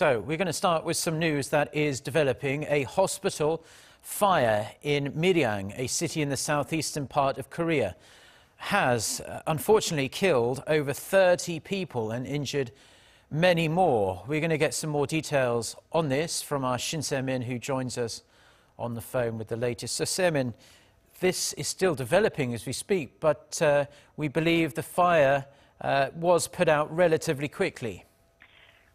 So we're going to start with some news that is developing. A hospital fire in Miryang, a city in the southeastern part of Korea, has unfortunately killed over 30 people and injured many more. We're going to get some more details on this from our Shin Se-min, who joins us on the phone with the latest. So Se-min, this is still developing as we speak, but we believe the fire was put out relatively quickly.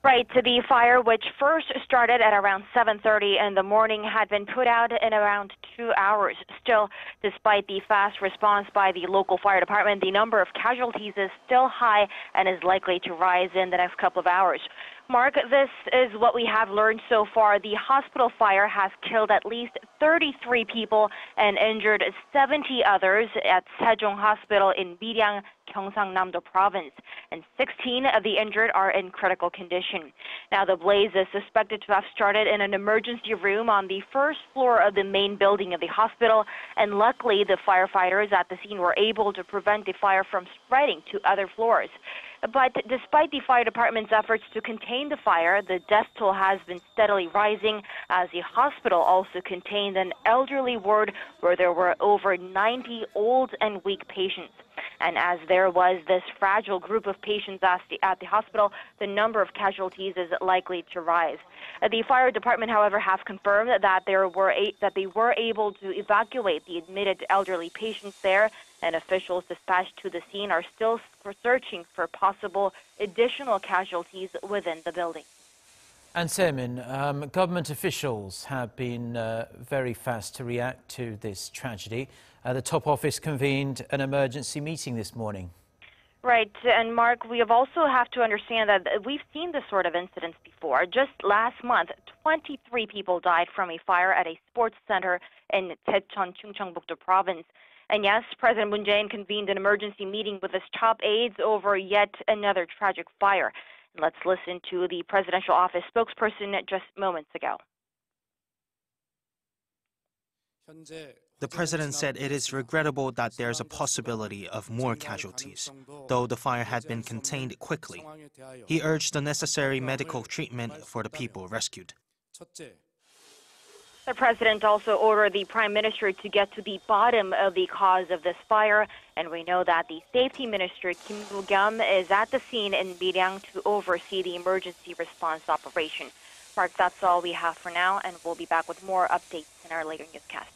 Right, so the fire, which first started at around 7:30 in the morning, had been put out in around 2 hours. Still, despite the fast response by the local fire department, the number of casualties is still high and is likely to rise in the next couple of hours. Mark, this is what we have learned so far. The hospital fire has killed at least 33 people and injured 70 others at Sejong Hospital in Miryang, Gyeongsangnam-do Province, and 16 of the injured are in critical condition. Now, the blaze is suspected to have started in an emergency room on the first floor of the main building of the hospital, and luckily the firefighters at the scene were able to prevent the fire from spreading to other floors. But despite the fire department's efforts to contain the fire, the death toll has been steadily rising, as the hospital also contained an elderly ward where there were over 90 old and weak patients. And as there was this fragile group of patients at the hospital, the number of casualties is likely to rise. The fire department, however, have confirmed that they were able to evacuate the admitted elderly patients there, and officials dispatched to the scene are still searching for possible additional casualties within the building. And Se-min, government officials have been very fast to react to this tragedy. The top office convened an emergency meeting this morning. Right, and Mark, we also have to understand that we've seen this sort of incidents before. Just last month, 23 people died from a fire at a sports center in Daecheon, Chungcheongbuk-do Province. And yes, President Moon Jae-in convened an emergency meeting with his top aides over yet another tragic fire. Let's listen to the presidential office spokesperson just moments ago. The president said it is regrettable that there's a possibility of more casualties, though the fire had been contained quickly. He urged the necessary medical treatment for the people rescued. The president also ordered the prime minister to get to the bottom of the cause of this fire, and we know that the safety minister Kim Woo-kyum is at the scene in Miryang to oversee the emergency response operation. Mark, that's all we have for now, and we'll be back with more updates in our later newscast.